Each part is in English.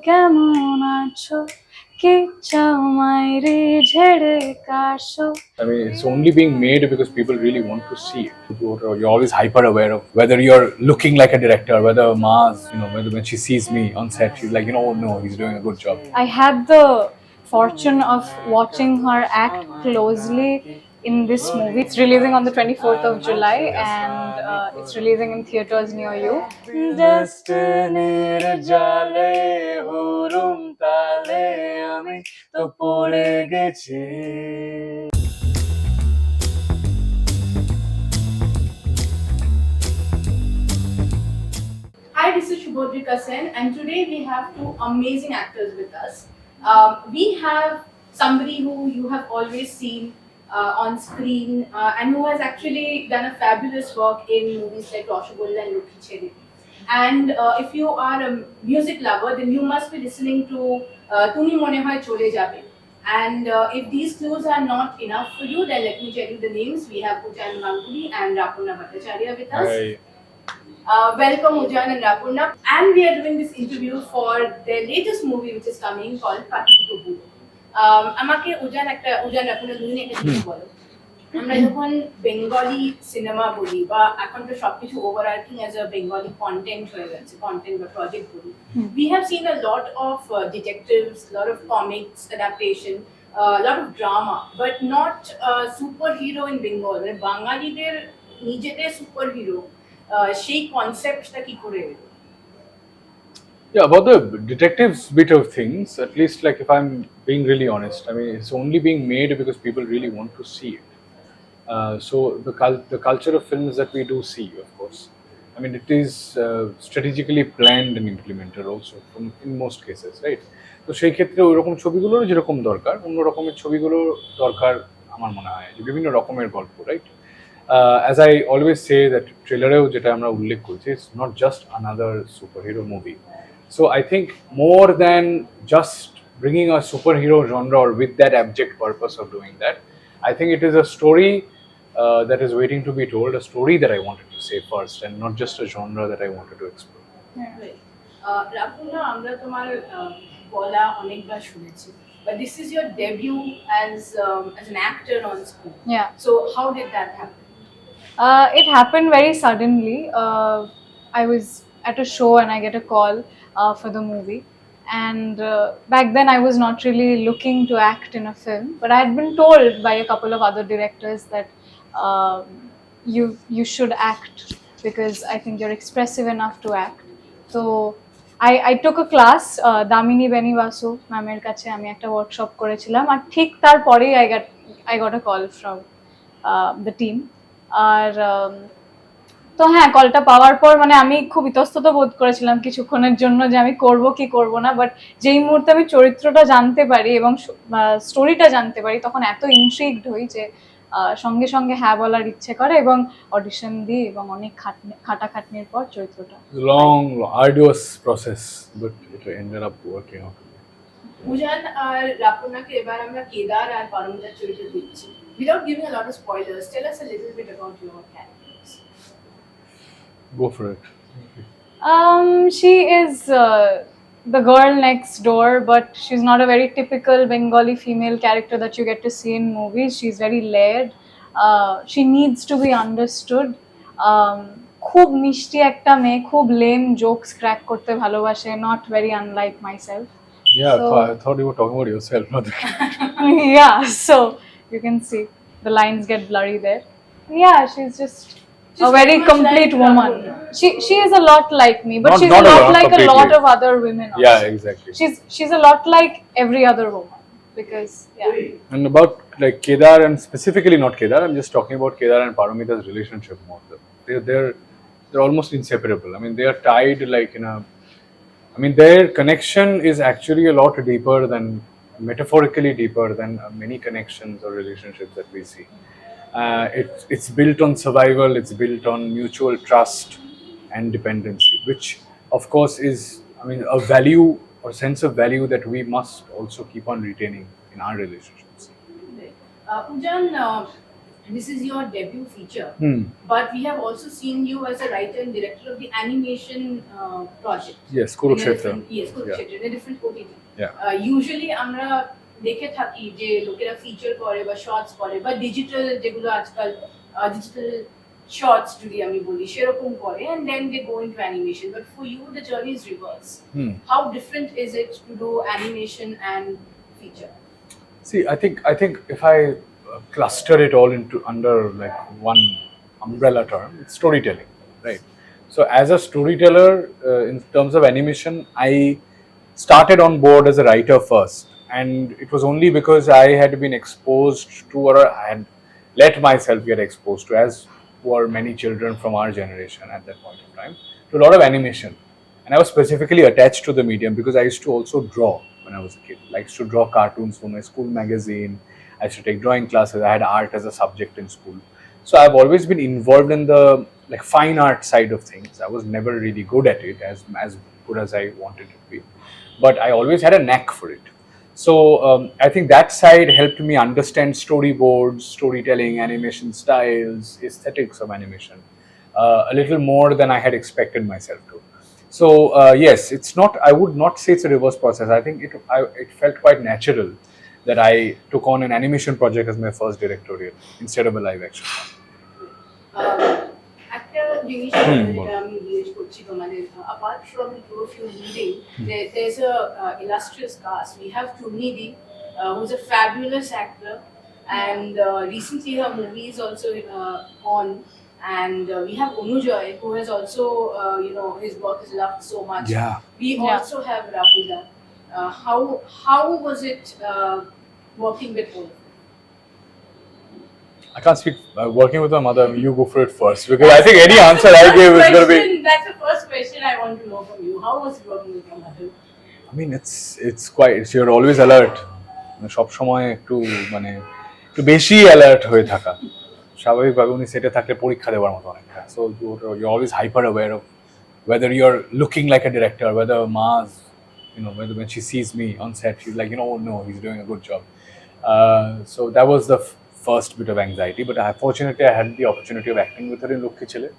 কেমন আছো কে চাও মাইরে ঝেড়ে কাশো. I mean, it's only being made because people really want to see it. You're always hyper aware of whether you're looking like a director, whether Mars, whether when she sees me on set, she's like, oh no, he's doing a good job. I had the fortune of watching her act closely in this movie. It's releasing on the 24th of July and it's releasing in theaters near you. Destiny jale hurum tale ami to pore gechi. Hi, this is Subhadrika Sen, and today we have two amazing actors with us. We have somebody who you have always seen on screen and who has actually done a fabulous work in movies like Roshogulla and Lukhi Cheri. And if you are a music lover, then you must be listening to Tumi Mone Hoy Chole Jabe. And if these clues are not enough for you, then let me tell you the names. We have Ujaan Ganguly and Rapurna Bhattacharyya with us. Hi. Welcome Ujaan and Rapurna, and we are doing this interview for their latest movie which is coming called Katukutu Buro. আমাকে উজান রাপুনা দুজনে একটা জিনিস বলো, আমরা যখন Bengali cinema বলি বা এখন তো সবকিছু ওভারআর্কিং অ্যাজ আ বেঙ্গলি কন্টেন্ট হয়ে গেছে, কন্টেন্ট বা প্রজেক্ট বলি, we have seen a lot of detectives, a lot of comics adaptation, a lot of drama, but not superhero in Bengal. মানে বাঙালিদের নিজেদের সুপারহিরো সেই কনসেপ্টটা কি করে এলো? Yeah, about the detectives bit of things, at least like if I'm being really honest, I mean, it's only being made because people really want to see it. So the culture of films that we do see, of course, I mean, it is strategically planned and implemented also in most cases, right? তো সেই ক্ষেত্রে ওই রকম ছবিগুলোর যেরকম দরকার, অন্য রকমের ছবিগুলোর দরকার আমার মনে হয়, যে বিভিন্ন রকমের গল্প, right? As I always say that trailer-এও যেটা আমরা উল্লেখ করছি, it's not just another superhero movie. So I think more than just bringing a superhero genre or with that abject purpose of doing that, I think it is a story that is waiting to be told, a story that I wanted to say first, and not just a genre that I wanted to explore. রাপুনা, আমরা তোমার বলা অনেকবার শুনেছি, but this is your debut as an actor on screen. Yeah. So how did that happen? It happened very suddenly. I was at a show and I get a call for the movie. And back then I was not really looking to act in a film, but I had been told by a couple of other directors that you should act because I think you're expressive enough to act. So I took a class, Damini Benivasu ma'am-এর কাছে আমি একটা workshop করেছিলাম, আর ঠিক তারপরেই I got a call from the team. আর তো হ্যাঁ, কলটা পাওয়ার পর মানে আমি খুব ইতস্তত বোধ করেছিলাম কিছুক্ষণের জন্য যে আমি করব কি করব না, বাট যেই মুহূর্তে আমি চরিত্রটা জানতে পারি এবং স্টোরিটা জানতে পারি তখন এত ইন্ট্রিগড হই যে সঙ্গে সঙ্গে হ্যাঁ বলার ইচ্ছে করে এবং অডিশন দিই এবং অনেক খাটাখাটনির পর চরিত্রটা। Long, arduous process, but it ended up working out. উজান আর রাপুনাকে এবার আমরা কেদার আর পারমিতার চরিত্র দিচ্ছি। Without giving a lot of spoilers, tell us a little bit about your characters. Go for it. She is the girl next door, but she's not a very typical Bengali female character that you get to see in movies. She's very layered. She needs to be understood. খুব মিষ্টি একটা মেয়ে, খুব lame jokes crack করতে ভালোবাসে, not very unlike myself. Yeah, So, I thought you were talking about yourself, not the yeah, so you can see the lines get blurry there. Yeah, she's a very very much complete like woman. Rapurna. She is a lot like me, but Not- she's not a a lot lot, like a completely. lot of other women also. Yeah, exactly. She's a lot like every other woman because yeah. And about like Kedar and specifically not Kedar, I'm just talking about Kedar and Paramita's relationship more. They're almost inseparable. I mean, they are tied like their connection is actually a lot deeper than, metaphorically deeper than many connections or relationships that we see. It's built on survival, it's built on mutual trust and dependency, which of course is, a value or sense of value that we must also keep on retaining in our relationships. Ujaan, this is your debut feature, Hmm. but we have also seen you as a writer and director of the animation project. Yes, In a Kurukshetra. different- Yes, Kurukshetra, in a different OTT. Yeah. Usually আমরা দেখে থাকি যে লোকেরা feature করে বা shorts করে বা digital যেগুলো আজকাল ডিজিটাল শর্টস যদি আমি বলি সেরকম করে and then they go into animation, but for you the journey is reverse. How different is it to do animation and feature? See, I think if I cluster it all into under like one umbrella term, it's storytelling, right? So as a storyteller, in terms of animation, I started on board as a writer first, and it was only because I had been exposed to, or I had let myself get exposed to, as were many children from our generation at that point of time, to a lot of animation. And I was specifically attached to the medium because I used to also draw when I was a kid. I used to draw cartoons for my school magazine. I used to take drawing classes. I had art as a subject in school. So I've always been involved in the like fine art side of things. I was never really good at it, as good as I wanted it to be, but I always had a knack for it. So I think that side helped me understand storyboards, storytelling, animation styles, aesthetics of animation a little more than I had expected myself to. So yes, it's not. I would not say it's a reverse process. I think it felt quite natural that I took on an animation project as my first directorial instead of a live action. একটা জিনিস যেটা আমি জিজ্ঞেস করছি তোমাদের, apart from two of you leading, there's a illustrious cast. We have Trunidhi, who's a fabulous actor, and recently her movie is also on. And we have Anujoy, who has also, his work is loved so much. Yeah. We also have Rapuja. How was it working with all of them? I can't speak working with my mother. You go for it first, because I think any answer I give is going to be. That's the first question I want to know from you. How was it working with your mother? I mean, it's quite. You're always alert. সব সময় একটু মানে একটু বেশি alert হয়ে থাকা স্বাভাবিকভাবে উনি সেটে থাকলে পরীক্ষা দেওয়ার মতো অনেকটা so you're always hyper aware of whether you're looking like a director, whether Ma's, whether when she sees me on set she's like, oh no, he's doing a good job. So that was the first bit of anxiety, but fortunately I had the opportunity of acting with her in Lakshmi ছেলে,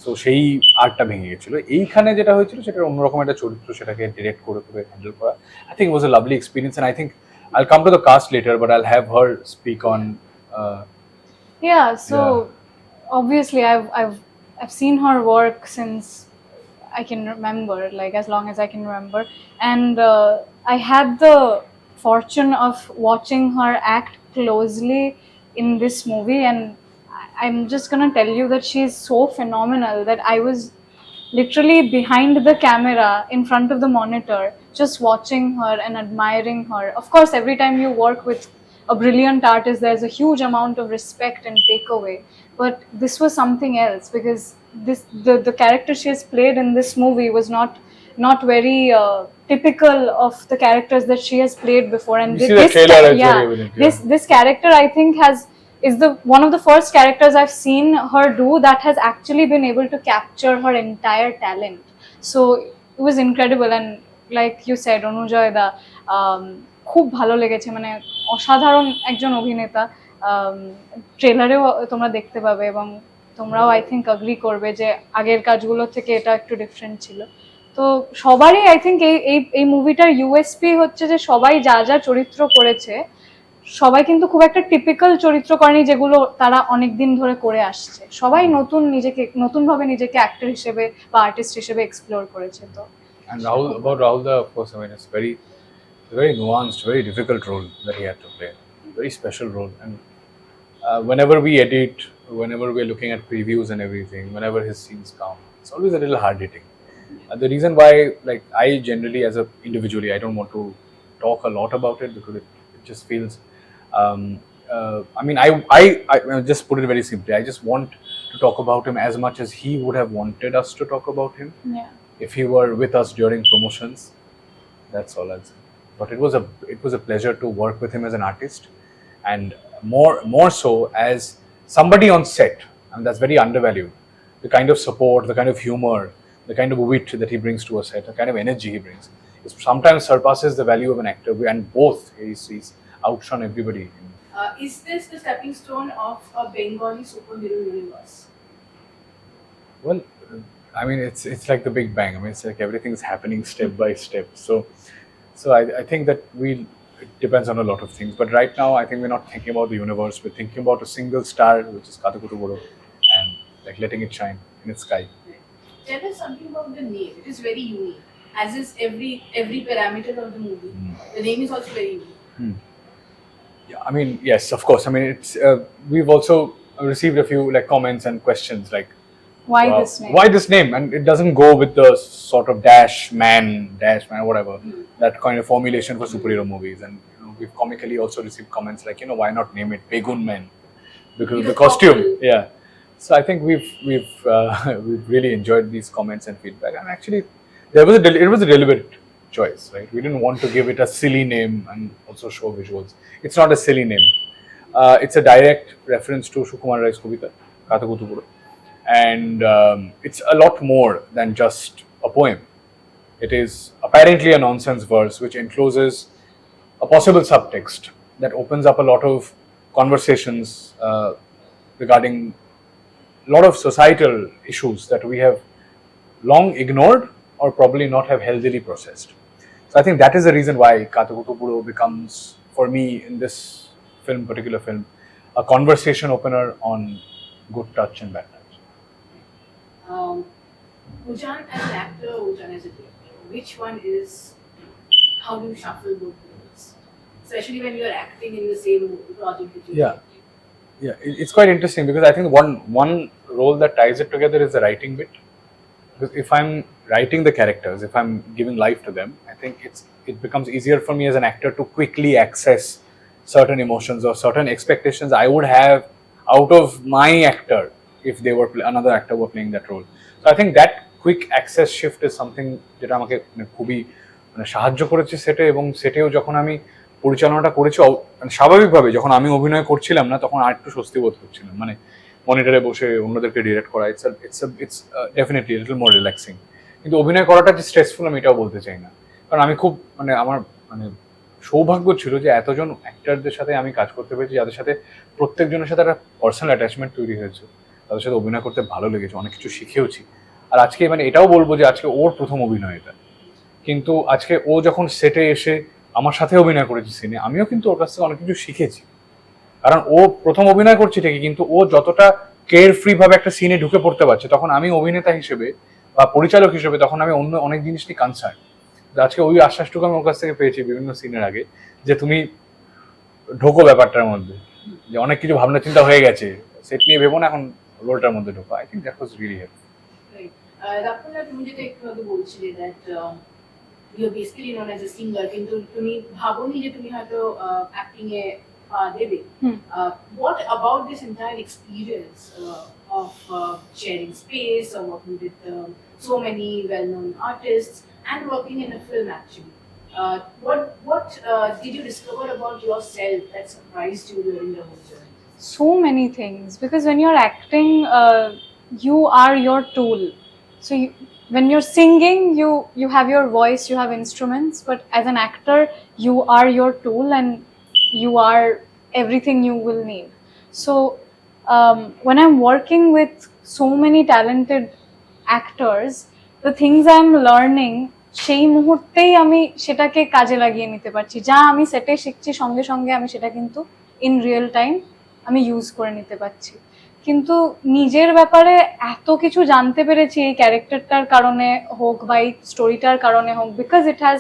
so সেই আর্টটা ভেঙে গেছিলো। এইখানে যেটা হয়েছিল সেটা অন্যরকম একটা চরিত্র, সেটাকে ডিরেক্ট করে হ্যান্ডেল করা, I think it was a lovely experience, and I think I'll come to the cast later, but I'll have her speak on obviously I've seen her work since I can remember, like as long as I can remember, and I had the fortune of watching her act closely in this movie, and I'm just gonna tell you that she's so phenomenal that I was literally behind the camera in front of the monitor just watching her and admiring her. Of course, every time you work with a brilliant artist there's a huge amount of respect and takeaway, but this was something else, because the character she has played in this movie was not very typical of the characters that she has played before, and this character I think is one of the first characters I've seen her do that has actually been able to capture her entire talent. So it was incredible, and like you said, Anujoy da খুব ভালো লেগেছে, মানে অসাধারণ একজন অভিনেতা। ট্রেলারেও তোমরা দেখতে পাবে এবং তোমরাও আই থিঙ্ক অ্যাগ্রি করবে যে আগের কাজগুলো থেকে এটা একটু ডিফারেন্ট ছিল। তো সবারই আই থিঙ্ক এই মুভিটার ইউএসপি হচ্ছে যে সবাই যা যা চরিত্র করেছে সবাই কিন্তু খুব একটা টিপিক্যাল চরিত্র করেনি যেগুলো তারা অনেকদিন ধরে করে আসছে। সবাই নতুনভাবে নিজেকে অ্যাক্টর হিসেবে বা আর্টিস্ট হিসেবে এক্সপ্লোর করেছে। তো and Rahul of course, I mean it's a very nuanced, very difficult role that he had to play, very special role, and whenever we edit, whenever we're looking at previews and everything, whenever his scenes come, it's always a little hard hitting. The reason why, like, I generally as a individually I don't want to talk a lot about it because it just feels I mean I just put it very simply, I just want to talk about him as much as he would have wanted us to talk about him if he were with us during promotions. That's all I'll say. But it was a pleasure to work with him as an artist, and more so as somebody on set, and that's very undervalued. The kind of support, the kind of humor, the kind of wit that he brings to a set, the kind of energy he brings, it sometimes surpasses the value of an actor, and both he's outshone everybody Is this the stepping stone of a Bengali superhero universe? Well, I mean, it's like the Big Bang. I mean, it's like everything's happening step by step. So I think that it depends on a lot of things. But right now, I think we're not thinking about the universe. We're thinking about a single star, which is Katukutu Buro, and like letting it shine in its sky. Tell us something about the name. It is very unique. As is every parameter of the movie. The name is also very unique. Yeah, I mean, yes, of course. I mean, it's we've also received a few like comments and questions like, Why this name? why this name? And it doesn't go with the sort of dash man, whatever, that kind of formulation for superhero movies. And we've comically also received comments like, why not name it Begun Man because of the costume? Purple. Yeah. So I think we've really enjoyed these comments and feedback. And actually, it was a deliberate choice, right? We didn't want to give it a silly name and also show visuals. It's not a silly name. It's a direct reference to Sukumar Rai's Kavita, Katukutu Buro. And it's a lot more than just a poem. It is apparently a nonsense verse which encloses a possible subtext that opens up a lot of conversations regarding a lot of societal issues that we have long ignored or probably not have healthily processed. So I think that is the reason why Katukutu Buro becomes, for me, in this particular film, a conversation opener on good touch and bad touch. Ujaan as an actor, Ujaan as a director, which one is, how do you shuffle both roles? Especially when you're acting in the same project that you It's quite interesting because I think one role that ties it together is the writing bit. Because if I'm writing the characters, if I'm giving life to them, I think it becomes easier for me as an actor to quickly access certain emotions or certain expectations I would have out of my actor if they were another actor were playing that role. So I think that quick access shift is something যেটা আমাকে খুবই সাহায্য করেছে সেটে, এবং সেটেও যখন আমি পরিচালনাটা করেছি স্বাভাবিকভাবে যখন আমি অভিনয় করছিলাম না তখন আর একটু স্বস্তি বোধ করছিলাম, মানে মনিটরে বসে অন্যদেরকে ডিরেক্ট করা it's definitely little more relaxing. কিন্তু অভিনয় করাটা যে স্ট্রেসফুল আমি এটাও বলতে চাই না, কারণ আমি খুব আমার সৌভাগ্য ছিল যে এতজন অ্যাক্টরদের সাথে আমি কাজ করতে পেরেছি যাদের সাথে প্রত্যেকজনের সাথে একটা পার্সোনাল অ্যাটাচমেন্ট তৈরি হয়েছে, তাদের সাথে অভিনয় করতে ভালো লেগেছে, অনেক কিছু শিখেওছি। আর আজকে এটাও বলবো যে আজকে ওর প্রথম অভিনয় এটা, কিন্তু আজকে ও যখন সেটে এসে আমার সাথে অভিনয় করেছে সিনে, আমিও কিন্তু ওর কাছ থেকে অনেক কিছু শিখেছি। কারণ ও প্রথম অভিনয় করছে ঠিকই, কিন্তু ও যতটা কেয়ার ফ্রি ভাবে একটা সিনে ঢুকে পড়তে পারছে, তখন আমি অভিনেতা হিসেবে বা পরিচালক হিসেবে তখন আমি অন্য অনেক জিনিস নিয়ে কনসার্ন। আজকে ওই আশ্বাসটুকু আমি ওর কাছ থেকে পেয়েছি বিভিন্ন সিনের আগে, যে তুমি ঢোকো ব্যাপারটার মধ্যে, যে অনেক কিছু ভাবনা চিন্তা হয়ে গেছে, সেট নিয়ে ভেবো না, এখন রোলটার মধ্যে ঢোকো। I think that was really helpful. রাপুনা, তুমি যেটা একটু আগে বলছিলে that you are basically known as a singer, কিন্তু তুমি ভাবোনি যে তুমি হয়তো অ্যাক্টিং এ দেবে। What about this entire experience of sharing space or working with so many well-known artists and working in a film actually? What did you discover about yourself that surprised you during the whole journey? So many things, because when you're acting, you are your tool. So when you're singing, you have your voice, you have instruments, but as an actor, you are your tool and you are everything you will need. So when I'm working with so many talented actors, the things I'm learning, সেই মুহূর্তেই আমি সেটাকে কাজে লাগিয়ে নিতে পারছি। যা আমি সেটে শিখছি সঙ্গে সঙ্গে আমি সেটা কিন্তু ইন রিয়েল টাইম আমি ইউজ করে নিতে পারছি। কিন্তু নিজের ব্যাপারে এত কিছু জানতে পেরেছি এই ক্যারেক্টারটার কারণে হোক বা এই স্টোরিটার কারণে হোক, বিকজ ইট হ্যাজ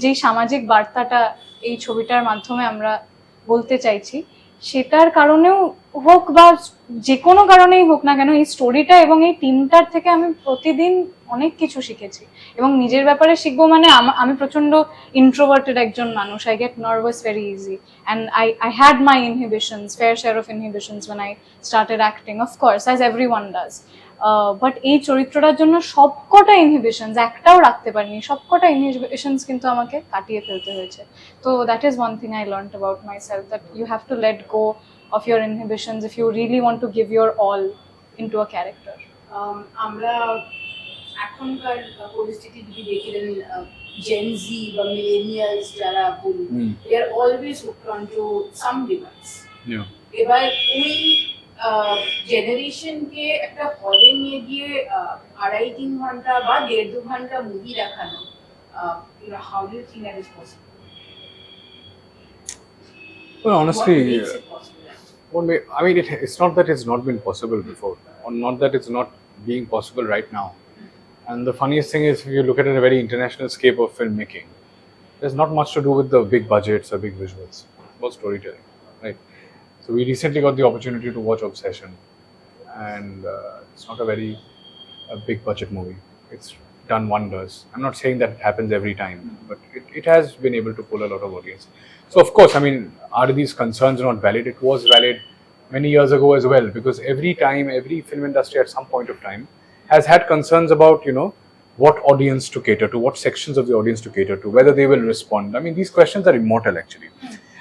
যেই সামাজিক বার্তাটা এই ছবিটার মাধ্যমে আমরা বলতে চাইছি, সেটার কারণেও হোক বা যে কোনো কারণেই হোক না কেন, এই স্টোরিটা এবং এই টিমটার থেকে আমি প্রতিদিন অনেক কিছু শিখেছি। এবং নিজের ব্যাপারে শিখবো মানে আমি প্রচন্ড ইন্ট্রোভার্টেড একজন মানুষ, I get nervous very easy, and I had my inhibitions, fair share of inhibitions when I started acting, of course, as everyone does. But এই চরিত্রটার জন্য সবকটা ইনহিবিশনস, একটাও রাখতে পারিনি, সবকটা ইনহিবিশনস কিন্তু আমাকে কাটিয়ে ফেলতে হয়েছে। তো that is one thing I learned about myself, that you have to let go of your inhibitions if you really want to give your all into a character. আমরা এখনকার পরিস্থিতি যদি দেখে দেন জেন জি বা মিলেনিয়ালস যারা বলি দে are always hooked on to some device. Yeah. এবার ওই জেনারেশনকে একটা হলে নিয়ে গিয়ে 2.5-3 ঘন্টা বা 1.5-2 ঘন্টা মুভি দেখানো, how do you think that is possible? Well, honestly, What makes it possible? I mean, it's not that it's not been possible before, or not that it's not being possible right now. And the funniest thing is, if you look at it in a very international scape of filmmaking, there's not much to do with the big budgets or big visuals. It's about storytelling, right? So we recently got the opportunity to watch Obsession, and it's not a very big budget movie. It's done wonders. I'm not saying that it happens every time, but it has been able to pull a lot of audience. So of course, I mean, are these concerns not valid? It was valid many years ago as well, because every time, every film industry at some point of time has had concerns about, what audience to cater to, what sections of the audience to cater to, whether they will respond. I mean, these questions are immortal actually.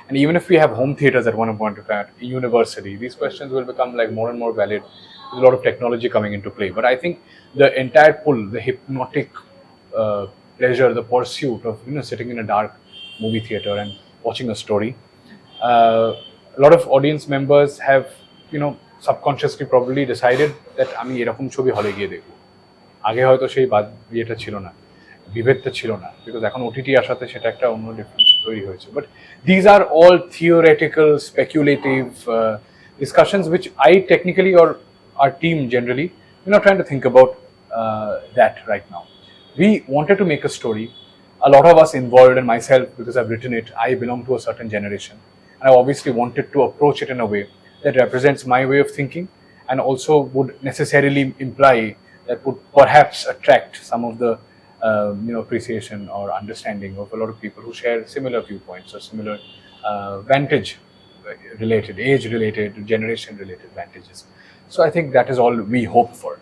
And even if we have home theaters at one point of time, university, these questions will become like more and more valid with a lot of technology coming into play. But I think the entire pull, the hypnotic pleasure, the pursuit of sitting in a dark movie theater and watching a story, a lot of audience members have subconsciously probably decided that আমি এরকম ছবি হলে গিয়ে দেখব। আগে হয়তো সেই ইয়েটা ছিল না, বিভেদটা ছিল না, বিকজ এখন ওটিটি আসাতে সেটা একটা অন্য ডিফারেন্স তৈরি হয়েছে। But these are all theoretical speculative discussions which I technically or our team generally, we're not trying to think about that right now. We wanted to make a story. A lot of us involved, and myself, because I've written it, I belong to a certain generation, and I obviously wanted to approach it in a way that represents my way of thinking and also would necessarily imply that would perhaps attract some of the appreciation or understanding of a lot of people who share similar viewpoints or similar vantage related, age related, generation related vantages. So I think that is all we hope for.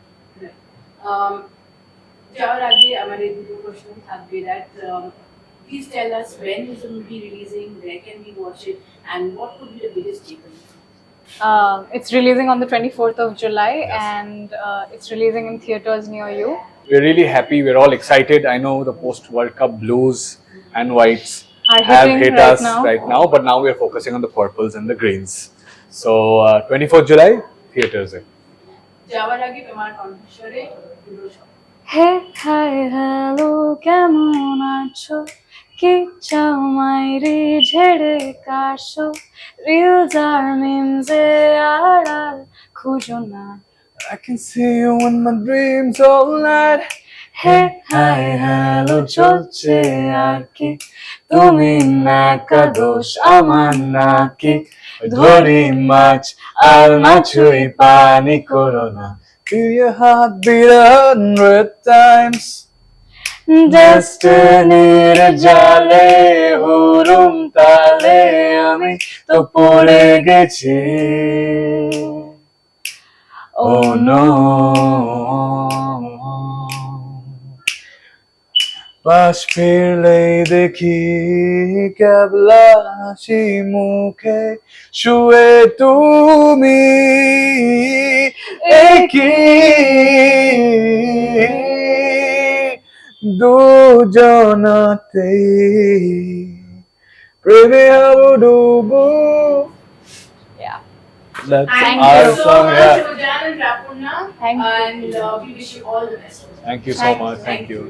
যাওয়ার আগে আমাদের দুটো প্রশ্ন থাকবে, that please tell us when is the movie releasing, where can we watch it, and what would be the biggest takeaway? It's releasing on the 24th of July, Yes. and it's releasing in theaters near you. We're really happy. We're all excited. I know the post-World Cup blues and whites Are have hitting hit right us now. right now, but now we're focusing on the purples and the greens. So 24th July, theaters. যাওয়ার আগে তোমার কণ্ঠস্বরে দুটো শব্দ। হে hi hello কেমন আছো, কি চাও মাইরি ঝেড়ে কাশো, রিলস আর মিমসে আড়াল খুঁজো না। I can see you in my dreams all night. Hey hi hello চলছে আর কি, তুমি নাকা দোষ আমার নাকি, ধরি মাছ আর মাছুই পানি করো না। Feel your heart beat 100 times. ডেস্টিনির জালে হুরুম তালে আমি তো পড়ে গেছি। Oh no, পাশ ফিরলেই দেখি কেবলা হাসি মুখে শুয়ে তুমি একই দুজনাতেই প্রেমে হাবুডুবু। yeah. That's Thank our you. song, yeah. Ujaan and Rapurna, Thank you. and we wish you all the best. Thank you so Thank much. you. Thank you.